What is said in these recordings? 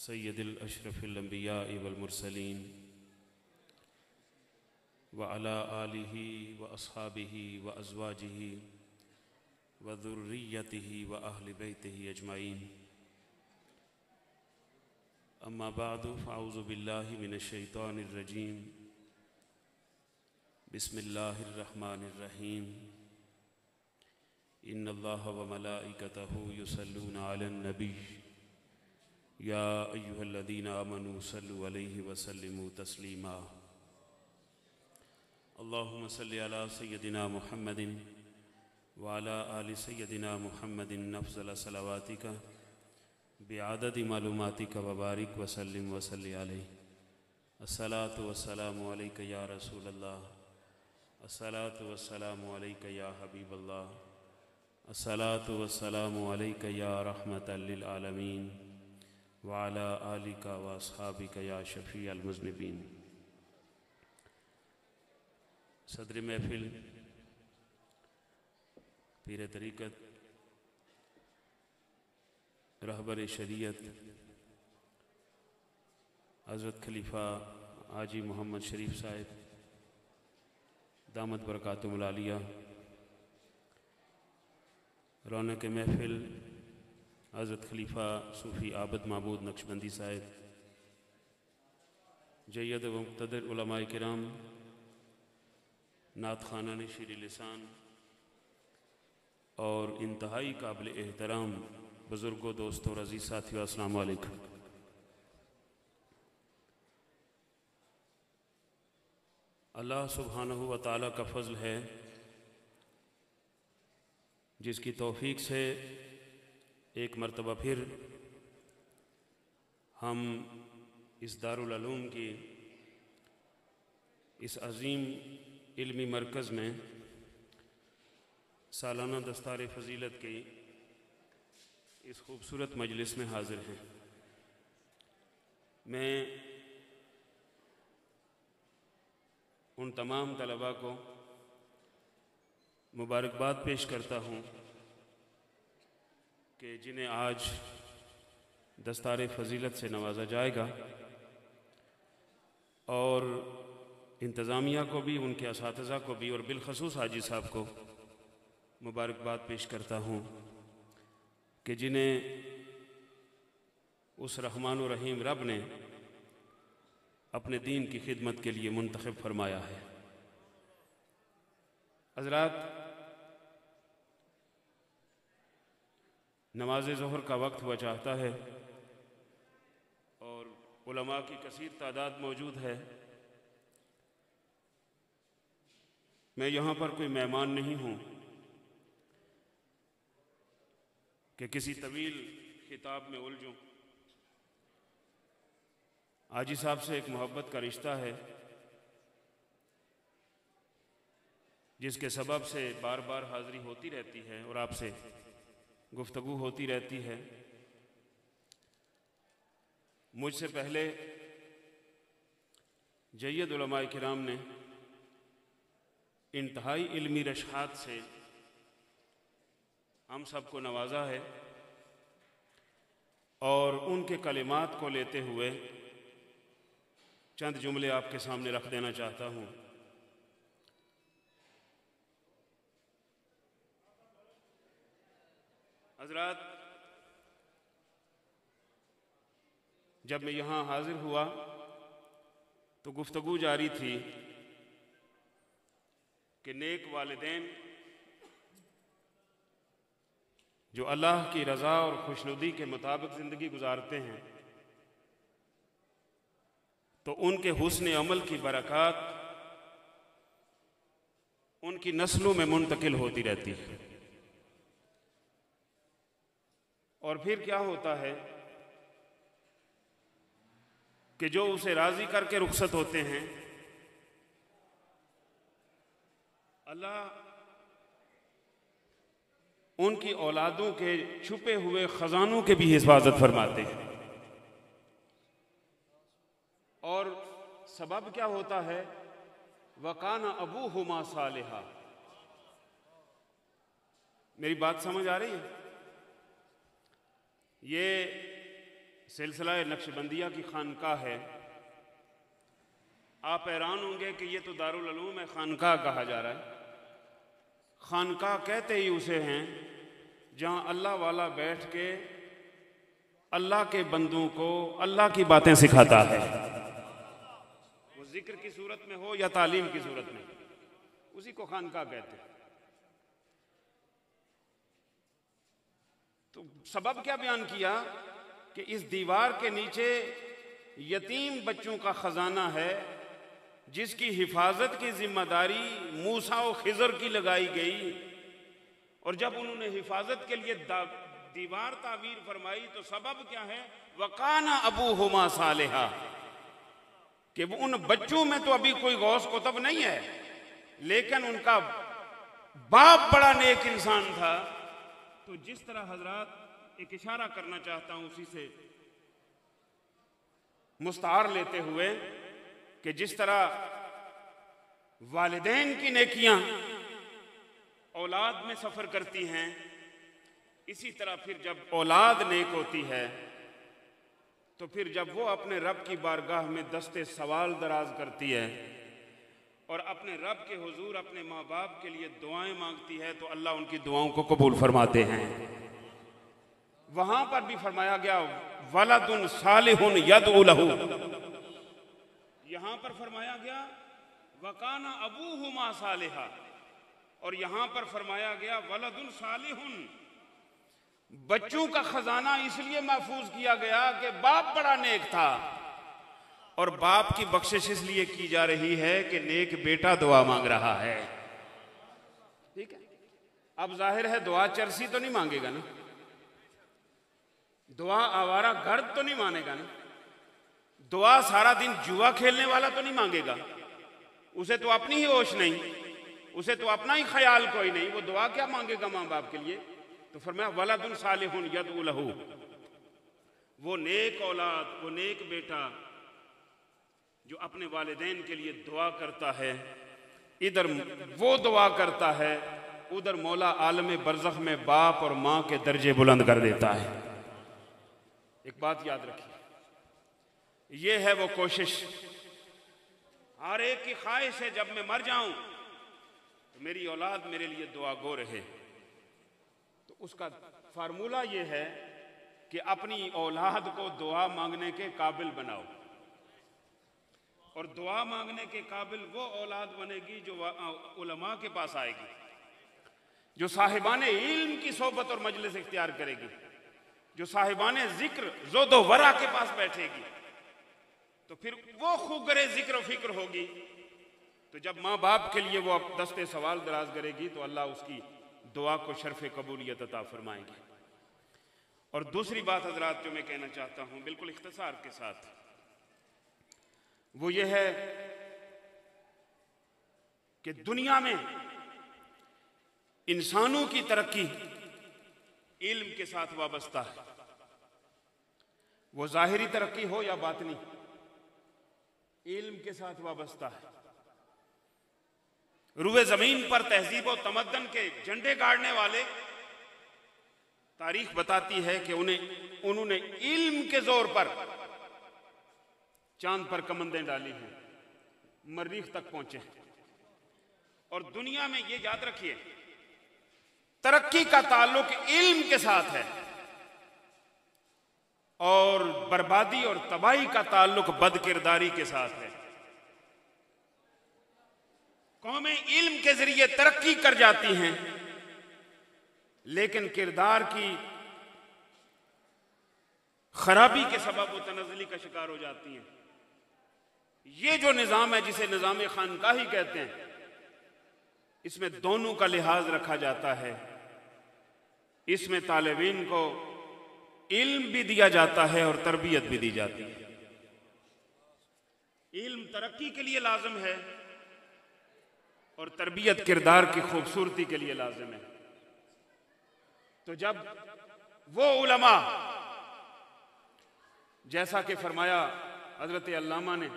सय्यदिल अशरफिल अंबिया वल मुरसलीन व अला आलिही व अस्हाबिही व अज़वाजिही व ज़ुर्रिय्यतिही व अहलि बैतिही अजमाइन। अम्मा बादु फ़अऊज़ु बिल्लाहि मिनश शैतानिर रजीम। बिस्मिल्लाहिर रहमानिर रहीम। इन्नल्लाह व मलाइकतहु युसल्लूना अलन नबी या अय्युहल्लज़ीना आमनू सल्लु अलैहि व सल्लिमू तस्लीमा। अल्लाहुम्मा सल्लि अला सय्यदिना मुहम्मदिन व अला आलि सय्यदिना मुहम्मदिन अफ़ज़ल सलावातिका बिअददि मालूमातिका व बारिक व सल्लिम व सल्लि अलैहि। अस्सलातु वस्सलामु अलैका या रसूलल्लाह, अस्सलातु वस्सलामु अलैका या हबीबल्लाह, अस्सलातु वस्सलामु अलैका या रहमतल लिल आलमीन व अला आलिका व अस्हाबिका या शफ़ीअल मुज़निबीन। सदर महफिल पीर तरीक़त रहबर शरीयत हज़रत खलीफ़ा हाजी मोहम्मद शरीफ साहिब दामत बरकातुहुल आलिया, रौनक महफिल हज़रत खलीफ़ा सूफ़ी आबद महमूद नक्शबंदी साहिब, जय्यद व मुक़्तदर उलमाए किराम, नात ख़ानान शीर लिसान और इंतहाई काबिल एहतराम बुज़ुर्गों, दोस्तों, अज़ीज़ साथियों, अस्सलामु अलैकुम। अल्लाह सुब्हानहु व तआला का फ़ज़्ल है जिसकी तौफ़ीक़ से एक मरतबा फिर हम इस दारुल उलूम की इस अज़ीम इल्मी मरकज़ में सालाना दस्तार फ़ज़ीलत की इस खूबसूरत मजलिस में हाज़िर हैं। मैं उन तमाम तलबा को मुबारकबाद पेश करता हूँ कि जिन्हें आज दस्तार फ़ज़ीलत से नवाजा जाएगा, और इंतज़ामिया को भी, उनके असातिज़ा को भी, और बिलख़ुसूस हाजी साहब को मुबारकबाद पेश करता हूँ कि जिन्हें उस रहमान व रहीम रब ने अपने दीन की खिदमत के लिए मुंतखब फरमाया है। हज़रात, नमाज ज़ोहर का वक्त हुआ चाहता है और उलमा की कसीर तादाद मौजूद है। मैं यहाँ पर कोई मेहमान नहीं हूँ कि किसी तवील खिताब में उलझूँ। हाजी साहब से एक मोहब्बत का रिश्ता है जिसके सबब से बार बार हाज़िरी होती रहती है और आपसे गुफ्तगू होती रहती है। मुझसे पहले जय्यद उलमाए किराम ने इंतहाई इल्मी रशहात से हम सबको नवाजा है, और उनके कलिमात को लेते हुए चंद जुमले आपके सामने रख देना चाहता हूँ। हज़रात, जब मैं यहाँ हाज़िर हुआ तो गुफ्तगू जारी थी कि नेक वालिदैन जो अल्लाह की रज़ा और खुशनुदी के मुताबिक ज़िंदगी गुजारते हैं तो उनके हुस्न अमल की बरक़ात उनकी नस्लों में मुंतकिल होती रहती है। और फिर क्या होता है कि जो उसे राज़ी करके रुखसत होते हैं, अल्लाह उनकी औलादों के छुपे हुए ख़ज़ानों के भी हिफाजत फरमाते हैं। और सबब क्या होता है? वकाना अबूहुमा सालिहा। मेरी बात समझ आ रही है? ये सिलसिला नक्शबंदिया की खानका है। आप हैरान होंगे कि ये तो दारुल उलूम है, खानका कहा जा रहा है। खानका कहते ही उसे हैं जहाँ अल्लाह वाला बैठ के अल्लाह के बंदों को अल्लाह की बातें सिखाता है, वो जिक्र की सूरत में हो या तालीम की सूरत में, उसी को खानका कहते हैं। तो सबब क्या बयान किया कि इस दीवार के नीचे यतीम बच्चों का खजाना है जिसकी हिफाजत की जिम्मेदारी मूसा और खिजर की लगाई गई। और जब उन्होंने हिफाजत के लिए दीवार ताबीर फरमाई तो सबब क्या है, वकाना अबूहुमा सालिहा, कि वो उन बच्चों में तो अभी कोई गौस कुतब नहीं है, लेकिन उनका बाप बड़ा नेक इंसान था। तो जिस तरह हजरात एक इशारा करना चाहता हूं उसी से मुस्तार लेते हुए कि जिस तरह वालिदैन की नेकियां औलाद में सफर करती हैं, इसी तरह फिर जब औलाद नेक होती है तो फिर जब वो अपने रब की बारगाह में दस्ते सवाल दराज करती है और अपने रब के हुजूर अपने माँ बाप के लिए दुआएं मांगती है तो अल्लाह उनकी दुआओं को कबूल फरमाते हैं। वहां पर भी फरमाया गया वलदुन सालिहुन यदउ लहू, यहां पर फरमाया गया वकाना अबूहुमा सालिहा, और यहां पर फरमाया गया वलदुन सालिहुन। बच्चों का खजाना इसलिए महफूज किया गया कि बाप बड़ा नेक था, और बाप की बख्शिश इसलिए की जा रही है कि नेक बेटा दुआ मांग रहा है। ठीक है, अब जाहिर है दुआ चरसी तो नहीं मांगेगा ना, दुआ आवारा गर्द तो नहीं मानेगा ना, दुआ सारा दिन जुआ खेलने वाला तो नहीं मांगेगा, उसे तो अपनी ही होश नहीं, उसे तो अपना ही ख्याल कोई नहीं, वो दुआ क्या मांगेगा माँ बाप के लिए। तो फरमाया वलदुन सालिहुन यदउ लहू, वो नेक औलाद, वो नेक बेटा जो अपने वालिदैन के लिए दुआ करता है, इधर वो दुआ करता है, उधर मौला आलम बरज़ख में बाप और माँ के दर्जे बुलंद कर देता है। एक बात याद रखिए, ये है वो कोशिश, हर एक की ख्वाहिश है जब मैं मर जाऊं तो मेरी औलाद मेरे लिए दुआ गो रहे। तो उसका फार्मूला ये है कि अपनी औलाद को दुआ मांगने के काबिल बनाओ, और दुआ मांगने के काबिल वो औलाद बनेगी जो उलमा के पास आएगी, जो साहिबाने इल्म की सोबत और मजलिस इख्तियार करेगी, जो साहिबाने जिक्र ज़ोदो वरा के पास बैठेगी, तो फिर वो खुगरे जिक्र फिक्र होगी। तो जब माँ बाप के लिए वो दस्ते सवाल दराज करेगी तो अल्लाह उसकी दुआ को शर्फ कबूलियत अता फरमाएंगे। और दूसरी बात हजरात जो मैं कहना चाहता हूं बिल्कुल इख्तिसार के साथ, वो ये है कि दुनिया में इंसानों की तरक्की इल्म के साथ वाबस्ता है, वो जाहिरी तरक्की हो या बातनी, इल्म के साथ वाबस्ता है। रुए जमीन पर तहजीब और तमद्दन के झंडे गाड़ने वाले, तारीख बताती है कि उन्होंने इल्म के जोर पर चांद पर कमंदें डाली हैं, मरीख तक पहुंचे। और दुनिया में ये याद रखिए, तरक्की का ताल्लुक इल्म के साथ है और बर्बादी और तबाही का ताल्लुक बदकिरदारी के साथ है। कौमें इल्म के जरिए तरक्की कर जाती हैं, लेकिन किरदार की खराबी के सबब वो तनज़्ज़ुली का शिकार हो जाती हैं। ये जो निज़ाम है जिसे निज़ाम खानकाही कहते हैं, इसमें दोनों का लिहाज रखा जाता है। इसमें तालिबीन को इल्म भी दिया जाता है और तरबियत भी दी जाती है। इल्म तरक्की के लिए लाजिम है और तरबियत किरदार की खूबसूरती के लिए लाजिम है। तो जब वो उलमा, जैसा कि फरमाया हजरत अल्लामा ने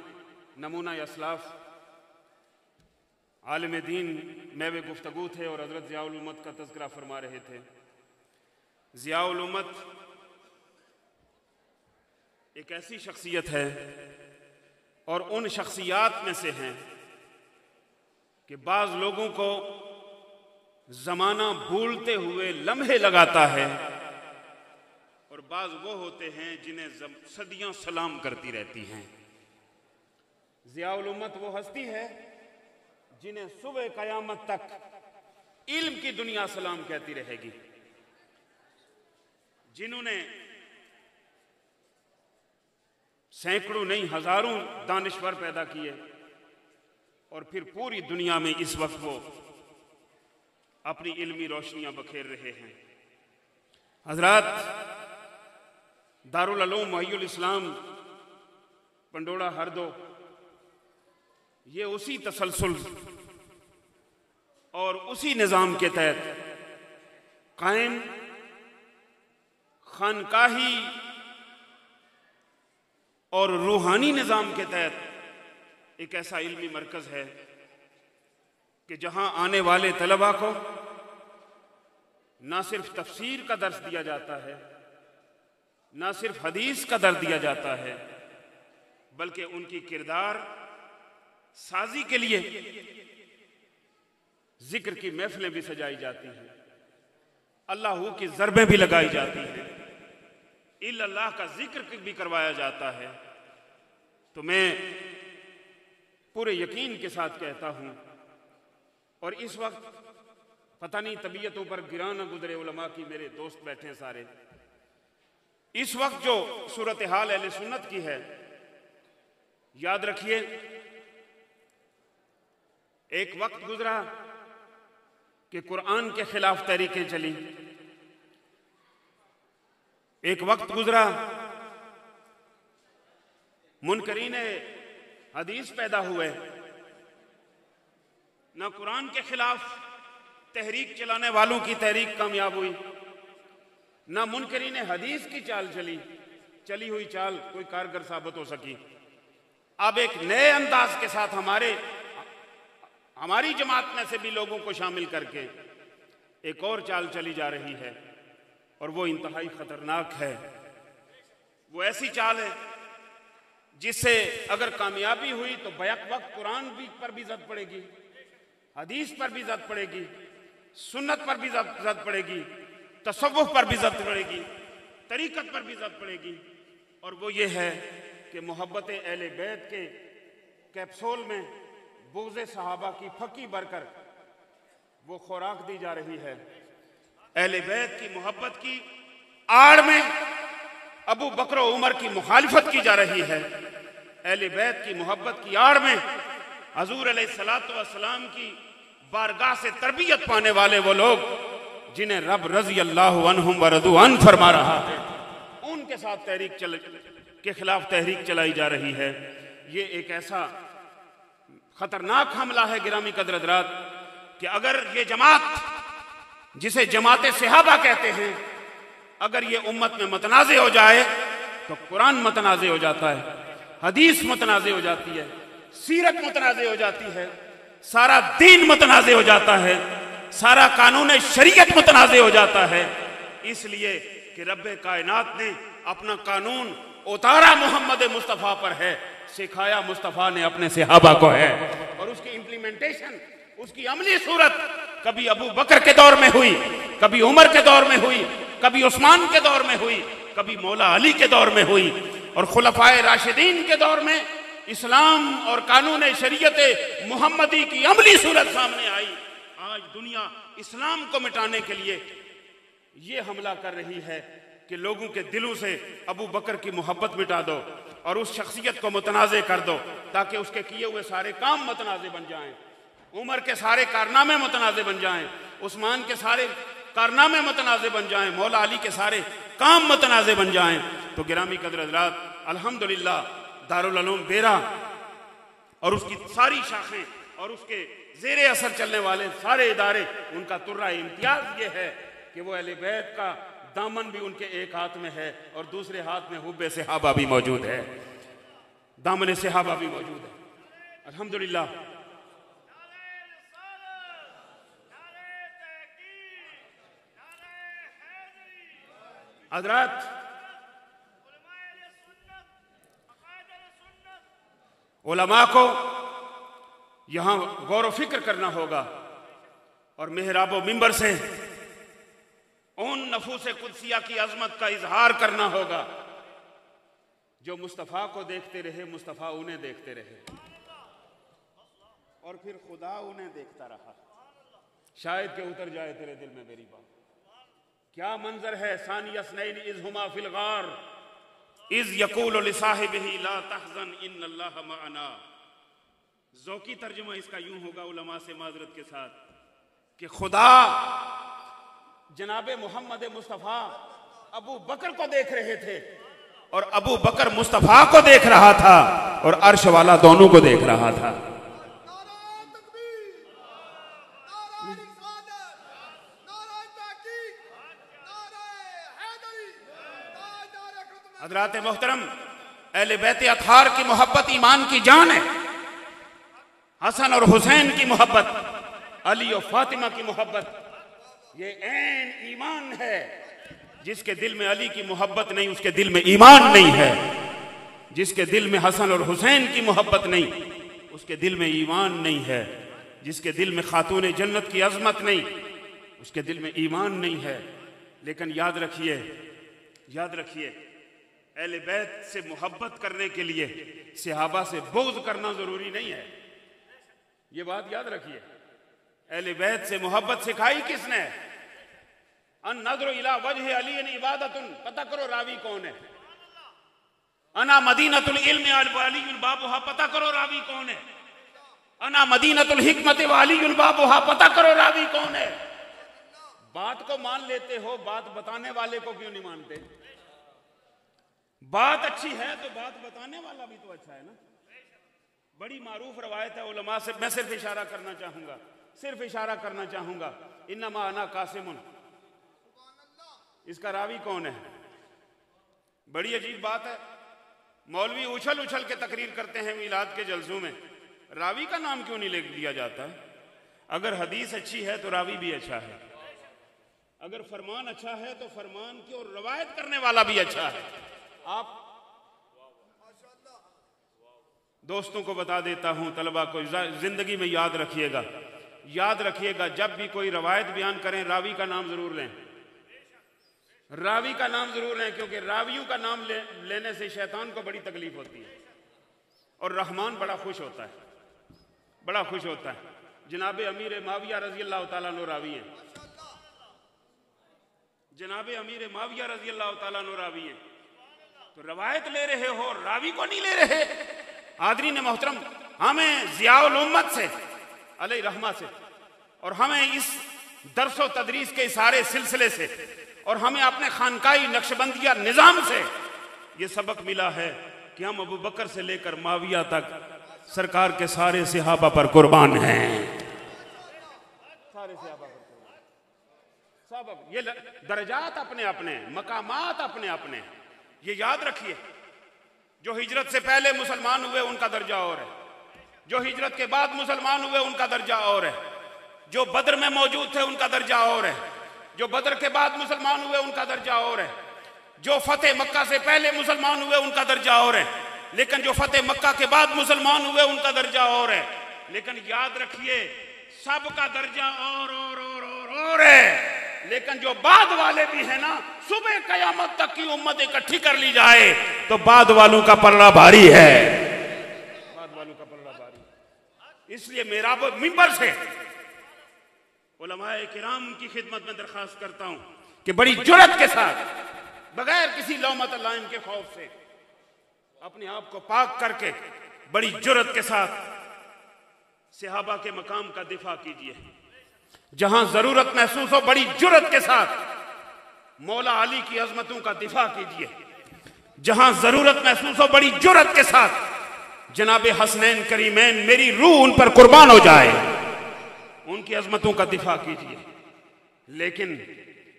नमूना असलाफ आलिम दीन में गुफ्तगू थे और हजरत ज़ियाउल उम्मत का तज़किरा फरमा रहे थे। ज़ियाउल उम्मत एक ऐसी शख्सियत है और उन शख्सियात में से हैं कि बाज़ लोगों को ज़माना भूलते हुए लम्हे लगाता है और बाज़ वो होते हैं जिन्हें सदियां सलाम करती रहती हैं। ज़ियाउल उम्मत वो हस्ती है जिन्हें सुबह क़यामत तक इल्म की दुनिया सलाम कहती रहेगी, जिन्होंने सैकड़ों नहीं हजारों दानिश्वर पैदा किए और फिर पूरी दुनिया में इस वक्त वो अपनी इल्मी रोशनियां बखेर रहे हैं। हजरात, दारुल उलूम मुहय्युल इस्लाम पंडोड़ा हरदो ये उसी तसलसल और उसी निज़ाम के तहत कायम खानकाही और रूहानी निज़ाम के तहत एक ऐसा इल्मी मरकज़ है कि जहां आने वाले तलबा को ना सिर्फ तफसीर का दर्स दिया जाता है, ना सिर्फ हदीस का दर्स दिया जाता है, बल्कि उनकी किरदार साजी के लिए जिक्र की महफिलें भी सजाई जाती हैं, अल्लाह की ज़रबें भी लगाई जाती हैं, इल्लल्लाह का जिक्र भी करवाया जाता है। तो मैं पूरे यकीन के साथ कहता हूं, और इस वक्त पता नहीं तबीयतों पर गिरा न गुजरे उलमा की, मेरे दोस्त बैठे हैं सारे, इस वक्त जो सूरत हाल अहले सुन्नत की है, याद रखिए एक वक्त गुजरा कि कुरान के खिलाफ तहरीकें चली, एक वक्त गुजरा मुनकरीन हदीस पैदा हुए, ना कुरान के खिलाफ तहरीक चलाने वालों की तहरीक कामयाब हुई, ना मुनकरीन हदीस की चाल चली हुई चाल कोई कारगर साबित हो सकी। अब एक नए अंदाज के साथ हमारी जमात में से भी लोगों को शामिल करके एक और चाल चली जा रही है, और वो इंतहाई खतरनाक है। वो ऐसी चाल है जिससे अगर कामयाबी हुई तो बैक वक्त कुरान पर भी जद पड़ेगी, हदीस पर भी जद पड़ेगी, सुन्नत पर भी जद पड़ेगी, तसव्वुफ पर भी जद पड़ेगी, तरीकत पर भी जद पड़ेगी। और वो ये है कि मोहब्बत अहले बैत के कैप्सूल में बुग़्ज़ सहाबा की फकी भरकर वो खुराक दी जा रही है। अहले बैत की मोहब्बत की आड़ में अबू बकर और उमर की मुखालिफत की जा रही है। अहले बैत की मोहब्बत की आड़ में हुज़ूर अलैहिस्सलातु वस्सलाम की बारगाह से तरबियत पाने वाले वो लोग जिन्हें रब रज़ी अल्लाहु अन्हुम व रज़ू अन फरमा रहा है, उनके साथ के खिलाफ तहरीक चलाई जा रही है। ये एक ऐसा खतरनाक हमला है गिरामी कदर हज़रात कि अगर ये जमात जिसे जमात सहाबा कहते हैं, अगर ये उम्मत में मतनाज़े हो जाए तो कुरान मतनाज़े हो जाता है, हदीस मतनाज़े हो जाती है, सीरत मतनाज़े हो जाती है, सारा दीन मतनाज़े हो जाता है, सारा कानून शरीयत मतनाज़े हो जाता है। इसलिए कि रब्बे कायनात ने अपना कानून उतारा मोहम्मद मुस्तफ़ा पर है, सिखाया मुस्तफ़ा ने अपने सहाबा को है, और उसकी इम्प्लीमेंटेशन, उसकी अमली सूरत कभी अबू बकर के दौर में हुई, कभी उमर के दौर में हुई, कभी उस्मान के दौर में हुई, कभी मौला अली के दौर में हुई, और खुलफाए राशिदीन के दौर में इस्लाम और कानून शरीयत मुहम्मदी की अमली सूरत सामने आई। आज दुनिया इस्लाम को मिटाने के लिए ये हमला कर रही है कि लोगों के दिलों से अबू बकर की मोहब्बत मिटा दो और उस शख्सियत को मुतनाज़े कर दो, ताकि उसके किए हुए सारे काम मुतनाज़े बन जाएं, उमर के सारे कारनामे मुतनाज़े बन जाएं, उस्मान के सारे कारनामे मुतनाज़े बन जाएं, मौला अली के सारे काम मुतनाज़े बन जाएं। तो गिरामी कदर हज़रात, अल्हम्दुलिल्लाह दारुल उलूम बेरा और उसकी सारी शाखें और उसके ज़ेरे असर चलने वाले सारे इदारे, उनका तुर्रा इम्तियाज़ ये है कि वो अहले बैत का दामन भी उनके एक हाथ में है और दूसरे हाथ में हुब्बे सहाबा भी मौजूद है, दामन सहाबा भी मौजूद है। अल्हम्दुलिल्लाह। हज़रात, उलमा को यहां गौर फिक्र करना होगा और मेहराब व मिंबर से उन नफूस कुदसिया की अजमत का इजहार करना होगा जो मुस्तफ़ा को देखते रहे, मुस्तफ़ा उन्हें देखते रहे और फिर खुदा उन्हें देखता रहा। शायद के उतर जाए तेरे दिल में मेरी बात। क्या मंजर है सानी अस्नैन इज़ हुमा फिल गार इज़ यक़ूलु लिसाहिबिही ला तहज़न इन्नल्लाह मअना। ज़ौकी तर्जुमा इसका यूं होगा उलमा से माज़रत के साथ कि खुदा जनाबे मोहम्मद मुस्तफ़ा अबू बकर को देख रहे थे और अबू बकर मुस्तफ़ा को देख रहा था और अर्श वाला दोनों को देख रहा था। हज़रात मोहतरम, अहले बैत अतहार की मोहब्बत ईमान की जान है। हसन और हुसैन की मोहब्बत, अली और फातिमा की मोहब्बत, ये ऐन ईमान है। जिसके दिल में अली की मोहब्बत नहीं उसके दिल में ईमान नहीं है। जिसके दिल में हसन और हुसैन की मोहब्बत नहीं उसके दिल में ईमान नहीं है। जिसके दिल में खातून जन्नत की अजमत नहीं उसके दिल में ईमान नहीं है। लेकिन याद रखिए, याद रखिए, अहले बैत से मोहब्बत करने के लिए सहाबा से बुग़्ज़ करना जरूरी नहीं है। ये बात याद रखिए। अहले बैत से मोहब्बत सिखाई किसने? अन नज़्र इला वजह अली इबादतुन। पता करो रावी कौन है। अना मदीनतुल इल्म अलीयुल बाबुहा। पता करो रावी कौन है। अना मदीनतुल हिकमत अलीयुल बाबुहा। पता करो रावी कौन है। बात को मान लेते हो, बात बताने वाले को क्यों नहीं मानते? बात अच्छी है तो बात बताने वाला भी तो अच्छा है ना। बड़ी मारूफ रवायत है उलमा से, मैं सिर्फ इशारा करना चाहूंगा, सिर्फ इशारा करना चाहूंगा। इन्नमा अना कासिमुन, इसका रावी कौन है? बड़ी अजीब बात है। मौलवी उछल उछल के तकरीर करते हैं मिलाद के जलसों में, रावी का नाम क्यों नहीं ले लिया जाता? अगर हदीस अच्छी है तो रावी भी अच्छा है, अगर फरमान अच्छा है तो फरमान की और रवायत करने वाला भी अच्छा है। आप दोस्तों को बता देता हूं, तलबा को जिंदगी में याद रखिएगा, याद रखिएगा, जब भी कोई रवायत बयान करें रावी का नाम जरूर लें, रावी का नाम जरूर लें, क्योंकि रावियों का नाम लेने से शैतान को बड़ी तकलीफ होती है और रहमान बड़ा खुश होता है, बड़ा खुश होता है। जनाब अमीर माविया रजी अल्लाह तआला अन्हु रावी हैं, जनाब अमीर माविया रजी अल्लाह तआला अन्हु रावी हैं। तो रवायत ले रहे हो, रावी को नहीं ले रहे। आदरीन मोहतरम, हमें ज़ियाउल उम्मत से अलैहि रहमा से और हमें इस दरसो तदरीस के सारे सिलसिले से और हमें अपने खानकाई नक्शबंदिया निज़ाम से ये सबक मिला है कि हम अबू बकर से लेकर माविया तक सरकार के सारे सहाबा पर कुर्बान हैं। सारे सहाबा पर कुर्बान, सब ये दर्जात अपने अपने, मकामात अपने अपने, ये याद रखिए। जो हिजरत से पहले मुसलमान हुए उनका दर्जा और है, जो हिजरत के बाद मुसलमान हुए उनका दर्जा और है, जो बद्र में मौजूद थे उनका दर्जा और है, जो बद्र के बाद मुसलमान हुए उनका दर्जा और है, जो फतेह मक्का से पहले मुसलमान हुए उनका दर्जा और है, लेकिन जो फतेह मक्का के बाद मुसलमान हुए उनका दर्जा और है। लेकिन याद रखिए, सबका दर्जा और है। लेकिन जो बाद वाले भी है ना, सुबह कयामत तक की उम्मत इकट्ठी कर ली जाए तो बाद वालों का पलड़ा भारी है, बाद वालों का पलड़ा भारी। इसलिए मेरा मिंबर से उलमाए किराम की खिदमत में दरखास्त करता हूं कि बड़ी जुर्रत के साथ, बगैर किसी लौमत लाइम के खौफ से, अपने आप को पाक करके बड़ी जुर्रत के साथ सहाबा के मकाम का दिफा कीजिए। जहां जरूरत महसूस हो बड़ी जुर्रत के साथ मौला अली की अजमतों का दिफा कीजिए। जहां जरूरत महसूस हो बड़ी जुर्रत के साथ जनाबे हसनैन करीमैन, मेरी रूह उन पर कुर्बान हो जाए, उनकी अजमतों का दिफा कीजिए। लेकिन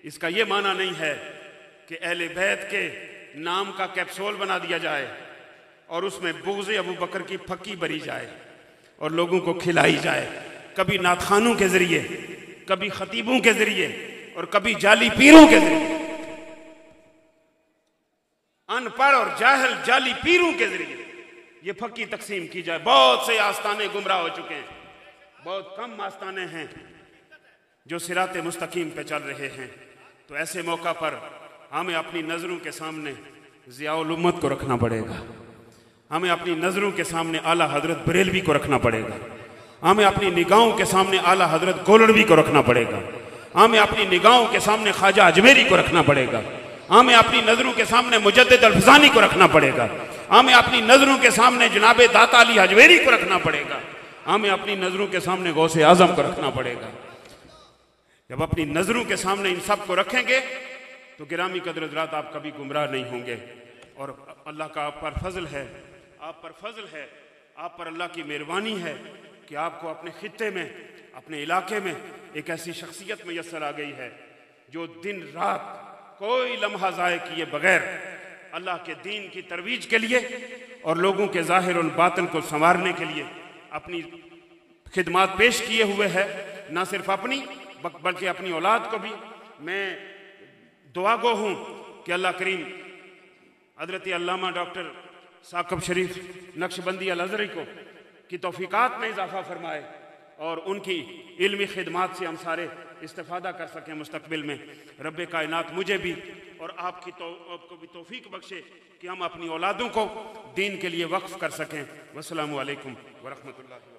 इसका यह माना नहीं है कि अहले बैत के नाम का कैप्सूल बना दिया जाए और उसमें बुग़्ज़ अबू बकर की फक्की भरी जाए और लोगों को खिलाई जाए, कभी नाथखानों के जरिए, कभी खतीबों के जरिए और कभी जाली पीरों के जरिए, अनपढ़ और जाहिल जाली पीरों के जरिए ये फक्की तकसीम की जाए। बहुत से आस्ताने गुमराह हो चुके हैं, बहुत कम आस्ताने हैं जो सिराते मुस्तकीम पे चल रहे हैं। तो ऐसे मौका पर हमें अपनी नज़रों के सामने ज़ियाउल उम्मत को रखना पड़ेगा, हमें अपनी नज़रों के सामने आला हजरत बरेलवी को रखना पड़ेगा, हमें अपनी निगाहों के सामने आला हजरत गोलड़वी को रखना पड़ेगा, हमें अपनी निगाहों के सामने ख्वाजा अजमेरी को रखना पड़ेगा, हमें अपनी नज़रों के सामने मुजद्दिद अल-फसानी को रखना पड़ेगा, हमें अपनी नज़रों के सामने जनाब दाता अली हजवेरी को रखना पड़ेगा, हमें अपनी नज़रों के सामने गौसे आज़म को रखना पड़ेगा। जब अपनी नज़रों के सामने इन सब को रखेंगे तो गिरामी कदर हज़रात आप कभी गुमराह नहीं होंगे। और अल्लाह का आप पर फजल है, आप पर फजल है, आप पर अल्लाह की मेहरबानी है कि आपको अपने खित्ते में, अपने इलाके में एक ऐसी शख्सियत मैसर आ गई है जो दिन रात कोई लम्हा ज़ाय किए बगैर अल्लाह के दीन की तरवीज के लिए और लोगों के ज़ाहिर और बातिन को संवारने के लिए अपनी खिदमात पेश किए हुए है। ना सिर्फ अपनी बल्कि अपनी औलाद को भी। मैं दुआगो हूँ कि अल्लाह करीम हज़रत अल्लामा डॉक्टर साकब शरीफ नक्शबंदी अल-अज़हरी को की तौफ़ीक़ात में इजाफ़ा फरमाए और उनकी इल्मी खिदमात से हम सारे इस्तिफ़ादा कर सकें मुस्तक़बिल में। रब्बे कायनात मुझे भी और आपको भी तौफ़ीक़ बख्शे कि हम अपनी औलादों को दीन के लिए वक्फ़ कर सकें। वस्सलामु अलैकुम व रहमतुल्लाहि।